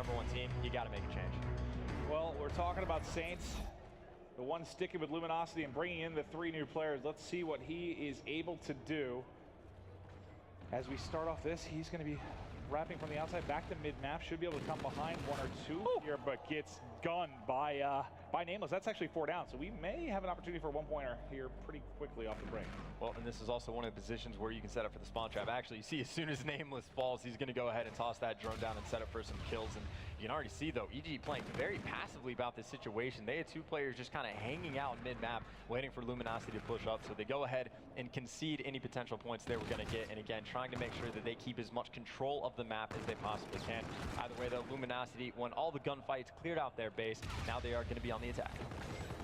#1 team, you got to make a change. Well, we're talking about Saints, the one sticking with Luminosity and bringing in the 3 new players. Let's see what he is able to do. As we start off this, he's going to be wrapping from the outside back to mid-map. Should be able to come behind 1 or 2 here, but gets gunned by Nameless. That's actually 4 down, so we may have an opportunity for a 1-pointer here pretty quickly off the break. Well, and this is also one of the positions where you can set up for the spawn trap. Actually, you see as soon as Nameless falls, he's going to go ahead and toss that drone down and set up for some kills. And you can already see, though, EG playing very passively about this situation. They had 2 players just kind of hanging out mid-map, waiting for Luminosity to push up. So they go ahead and concede any potential points they were going to get. And again, trying to make sure that they keep as much control of the map as they possibly can. Either way, though, Luminosity, when all the gunfights cleared out their base, now they are going to be on the attack.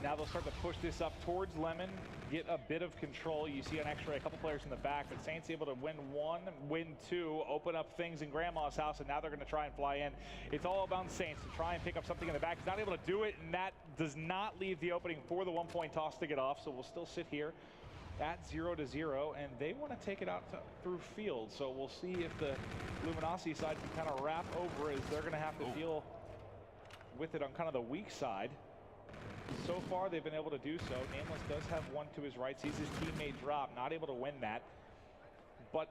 Now they'll start to push this up towards Lemon, get a bit of control. You see on X-Ray a couple players in the back, but Saints able to win 1, win 2, open up things in Grandma's house, and now they're going to try and fly in. It's all about Saints to try and pick up something in the back. He's not able to do it, and that does not leave the opening for the 1-point toss to get off, so we'll still sit here at 0-0, and they want to take it out through field. So we'll see if the Luminosity side can kind of wrap over, as they're going to have to deal with it on kind of the weak side. So far, they've been able to do so. Nameless does have 1 to his right, sees his teammate drop, not able to win that. But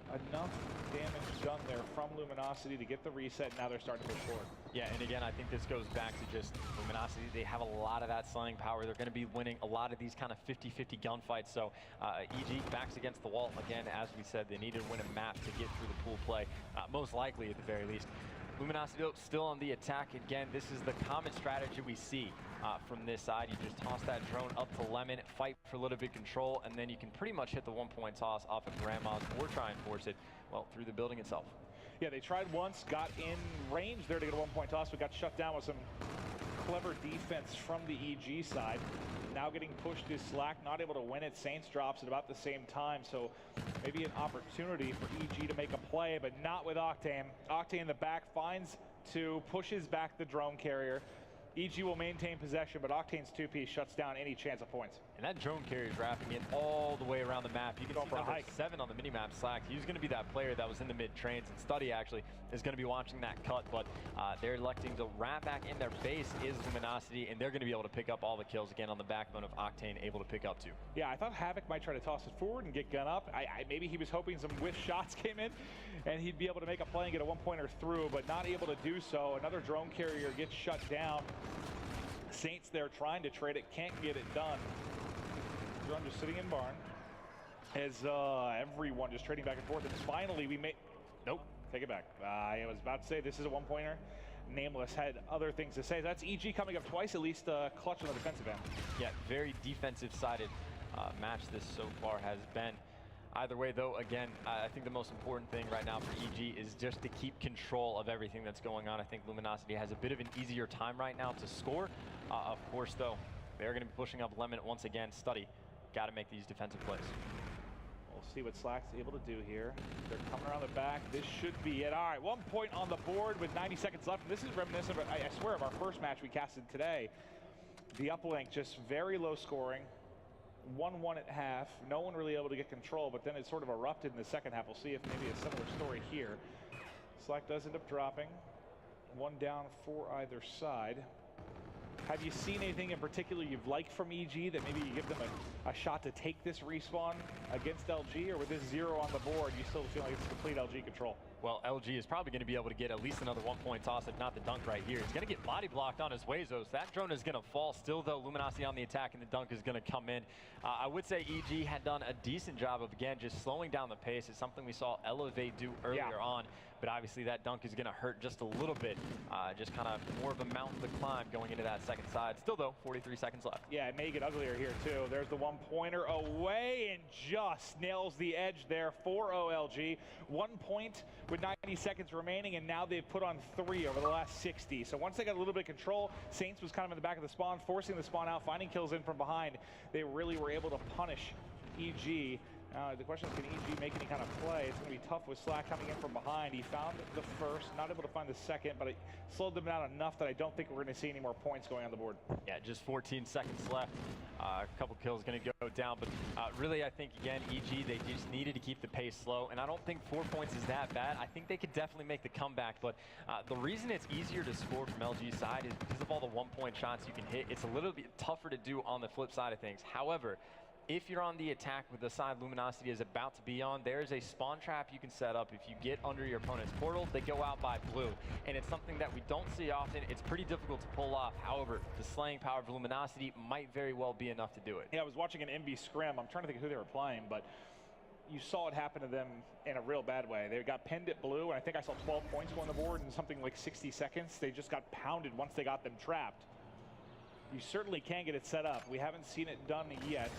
enough damage done there from Luminosity to get the reset. Now they're starting to push forward. Yeah, and again, I think this goes back to just Luminosity. They have a lot of that slaying power. They're going to be winning a lot of these kind of 50-50 gunfights. So EG backs against the wall. Again, as we said, they need to win a map to get through the pool play, most likely at the very least. Luminosity still on the attack. Again, this is the common strategy we see from this side. You just toss that drone up to Lemon, fight for a little bit of control, and then you can pretty much hit the 1-point toss off of Grandma's or try and force it, well, through the building itself. Yeah, they tried once, got in range there to get a 1-point toss, but got shut down with some clever defense from the EG side. Now getting pushed is Slack, not able to win it. Saints drops at about the same time, so maybe an opportunity for EG to make a play, but not with Octane. Octane in the back finds 2, pushes back the drone carrier. EG will maintain possession, but Octane's 2-piece shuts down any chance of points. And that drone carrier is wrapping it all the way around the map. You can see number 7 on the minimap, Slack. He's going to be that player that was in the mid-trains, and Study actually is going to be watching that cut, but they're electing to wrap back in their base is Luminosity, and they're going to be able to pick up all the kills again on the backbone of Octane, able to pick up 2. Yeah, I thought Havoc might try to toss it forward and get gun up. Maybe he was hoping some whiff shots came in, and he'd be able to make a play and get a 1-pointer through, but not able to do so. Another drone carrier gets shut down. Saints there trying to trade it, can't get it done. Drone just sitting in barn as everyone just trading back and forth, and finally we made... Nope, take it back. I was about to say this is a 1-pointer. Nameless had other things to say. That's EG coming up twice, at least clutch on the defensive end. Yeah, very defensive-sided match this so far has been. Either way, though, again, I think the most important thing right now for EG is just to keep control of everything that's going on. I think Luminosity has a bit of an easier time right now to score. Of course, though, they're going to be pushing up Lemon once again. Study, got to make these defensive plays. We'll see what Slack's able to do here. They're coming around the back. This should be it. All right, 1 point on the board with 90 seconds left. And this is reminiscent of, I swear, of our first match we casted today. The Uplink, just very low scoring. 1-1 at half. No one really able to get control, but then it sort of erupted in the second half. We'll see if maybe a similar story here. Slack does end up dropping. 1 down for either side. Have you seen anything in particular you've liked from EG that maybe you give them a shot to take this respawn against LG, or with this 0 on the board, you still feel like it's complete LG control? Well, LG is probably going to be able to get at least another 1-point toss, if not the dunk right here. He's going to get body blocked on his way, so that drone is going to fall. Still, though, Luminosity on the attack, and the dunk is going to come in. I would say EG had done a decent job of, again, just slowing down the pace. It's something we saw Elevate do earlier on, but obviously that dunk is going to hurt just a little bit. Just kind of more of a mountain to climb going into that second side. Still, though, 43 seconds left. Yeah, it may get uglier here, too. There's the 1-pointer away and just nails the edge there for OLG. 1 point with 90 seconds remaining, and now they've put on 3 over the last 60. So once they got a little bit of control, Saints was kind of in the back of the spawn, forcing the spawn out, finding kills in from behind. They really were able to punish EG The question is, can EG make any kind of play? It's going to be tough with Slack coming in from behind. He found the first, not able to find the second, but it slowed them down enough that I don't think we're going to see any more points going on the board. Yeah, just 14 seconds left. A couple kills going to go down, but really I think, again, EG, they just needed to keep the pace slow, and I don't think 4 points is that bad. I think they could definitely make the comeback, but the reason it's easier to score from LG's side is because of all the one-point shots you can hit. It's a little bit tougher to do on the flip side of things. However, if you're on the attack with the side Luminosity is about to be on, there's a spawn trap you can set up. If you get under your opponent's portal, they go out by blue. And it's something that we don't see often. It's pretty difficult to pull off. However, the slaying power of Luminosity might very well be enough to do it. Yeah, I was watching an MB scrim. I'm trying to think of who they were playing, but you saw it happen to them in a real bad way. They got pinned at blue, and I think I saw 12 points go on the board in something like 60 seconds. They just got pounded once they got them trapped. You certainly can get it set up. We haven't seen it done yet.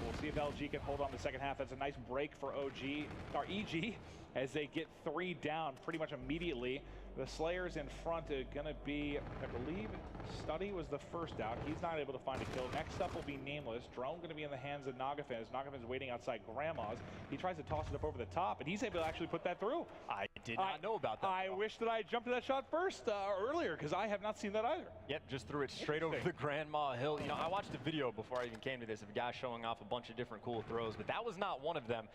We'll see if LG can hold on the second half. That's a nice break for EG as they get 3 down pretty much immediately. The Slayers in front are going to be, I believe, Study was the first out. He's not able to find a kill. Next up will be Nameless. Drone going to be in the hands of Nagafin as Nagafin's waiting outside Grandma's. He tries to toss it up over the top, and he's able to actually put that through. I did not know about that. I wish that I jumped to that shot first earlier, because I have not seen that either. Yep, just threw it straight over the Grandma Hill. You know, I watched a video before I even came to this of a guy showing off a bunch of different cool throws, but that was not one of them.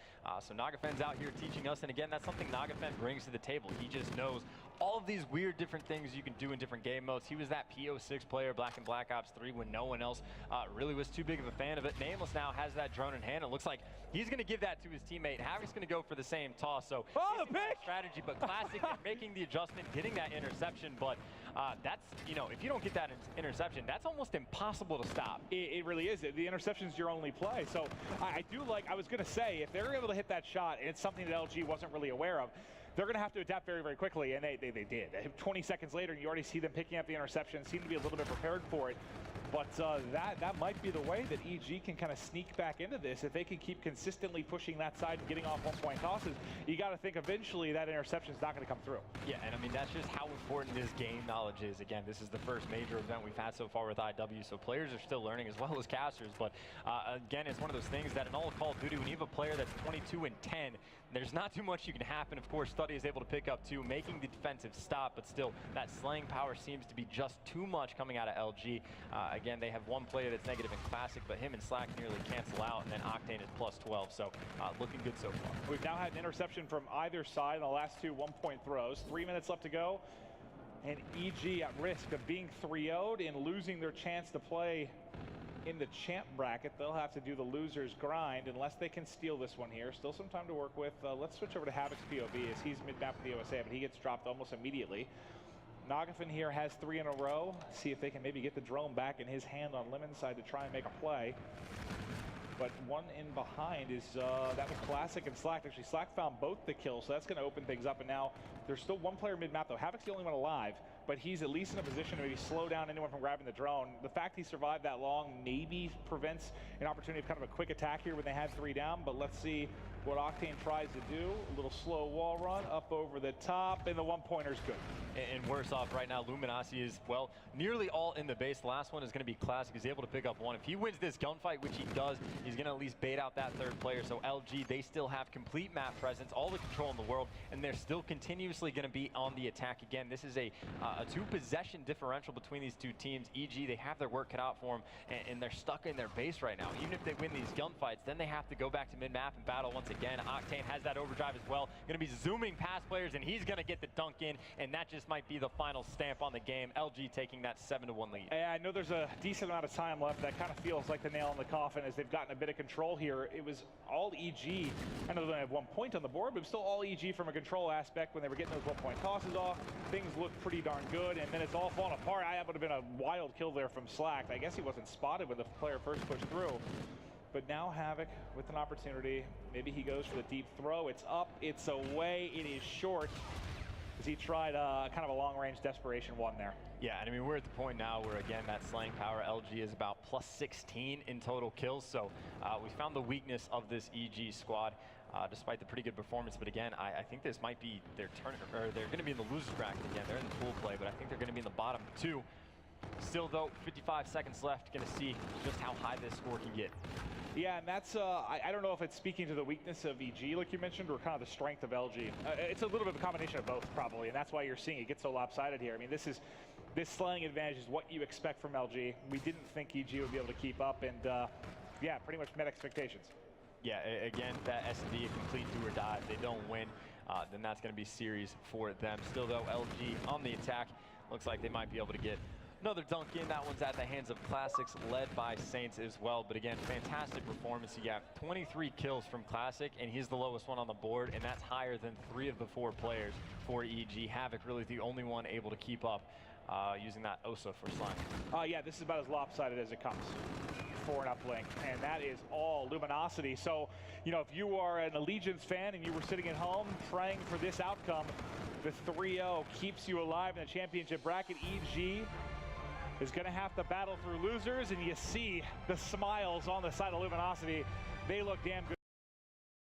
So Nagafin's out here teaching us, and again, that's something Nagafin brings to the table. He just knows all of these weird different things you can do in different game modes. He was that PO6 player, Black and Black Ops 3, when no one else really was too big of a fan of it. Nameless now has that drone in hand. It looks like he's going to give that to his teammate. Havoc's going to go for the same toss. So the pick! Strategy, but Classic making the adjustment, getting that interception. But that's, you know, if you don't get that interception, that's almost impossible to stop. It really is. The interception's your only play. So I do like, I was going to say, if they're able to hit that shot, and it's something that LG wasn't really aware of, they're going to have to adapt very, very quickly, and they did. 20 seconds later, you already see them picking up the interception, seem to be a little bit prepared for it. But that might be the way that EG can kind of sneak back into this. If they can keep consistently pushing that side and getting off one-point tosses, you got to think eventually that interception's not going to come through. Yeah, and I mean, that's just how important this game knowledge is. Again, this is the first major event we've had so far with IW, so players are still learning as well as casters. But again, it's one of those things that in all of Call of Duty, when you have a player that's 22 and 10, there's not too much you can happen. Of course, Study is able to pick up 2, making the defensive stop, but still, that slaying power seems to be just too much coming out of LG. Again, they have one player that's negative in Classic, but him and Slack nearly cancel out, and then Octane is plus 12, so looking good so far. We've now had an interception from either side in the last 2 one-point throws. 3 minutes left to go, and EG at risk of being 3-0'd and losing their chance to play in the champ bracket. They'll have to do the loser's grind unless they can steal this one here. Still some time to work with. Let's switch over to Havoc's POV as he's mid-map with the OSA, but he gets dropped almost immediately. Nagafin here has 3 in a row. See if they can maybe get the drone back in his hand on Lemon's side to try and make a play. But one in behind is, that was Classic and Slack. Actually, Slack found both the kills, so that's going to open things up. And now there's still one player mid-map, though. Havoc's the only one alive, but he's at least in a position to maybe slow down anyone from grabbing the drone. The fact he survived that long maybe prevents an opportunity of kind of a quick attack here when they had 3 down, but let's see what Octane tries to do. A little slow wall run up over the top, and the one-pointer's good. And worse off right now, Luminosity is, well, nearly all in the base. The last one is going to be Classic. He's able to pick up 1. If he wins this gunfight, which he does, he's going to at least bait out that 3rd player. So LG, they still have complete map presence, all the control in the world, and they're still continuously going to be on the attack again. This is a 2-possession differential between these 2 teams. EG, they have their work cut out for them, and they're stuck in their base right now. Even if they win these gunfights, then they have to go back to mid-map and battle once again. Octane has that overdrive as well. Going to be zooming past players, and he's going to get the dunk in, and that just might be the final stamp on the game. LG taking that 7-1 lead. Yeah, I know there's a decent amount of time left. That kind of feels like the nail in the coffin as they've gotten a bit of control here. It was all EG. I know they only have 1 point on the board, but it was still all EG from a control aspect when they were getting those 1-point tosses off. Things looked pretty darn good, and then it's all fallen apart. That would have been a wild kill there from Slack. I guess he wasn't spotted when the player first pushed through. But now Havoc with an opportunity. Maybe he goes for the deep throw. It's up, it's away, it is short. As he tried kind of a long-range desperation one there. Yeah, and I mean, we're at the point now where, again, that slaying power LG is about plus 16 in total kills. So we found the weakness of this EG squad, despite the pretty good performance. But again, I think this might be their turn, or they're going to be in the losers bracket again. They're in the pool play, but I think they're going to be in the bottom 2. Still, though, 55 seconds left. Going to see just how high this score can get. Yeah, and that's, I don't know if it's speaking to the weakness of EG, like you mentioned, or kind of the strength of LG. It's a little bit of a combination of both, probably, and that's why you're seeing it get so lopsided here. I mean, this slaying advantage is what you expect from LG. We didn't think EG would be able to keep up, and yeah, pretty much met expectations. Yeah, again, that S&D, a complete do or die. If they don't win, then that's going to be series for them. Still, though, LG on the attack. Looks like they might be able to get another dunk in. That one's at the hands of Classics, led by Saints as well. But again, fantastic performance. You got 23 kills from Classic, and he's the lowest one on the board, and that's higher than 3 of the 4 players for EG. Havoc really the only one able to keep up using that OSA for slime. Yeah, this is about as lopsided as it comes for an Uplink, and that is all Luminosity. So, you know, if you are an Allegiance fan and you were sitting at home praying for this outcome, the 3-0 keeps you alive in the championship bracket. EG is going to have to battle through losers, and you see the smiles on the side of Luminosity. They look damn good.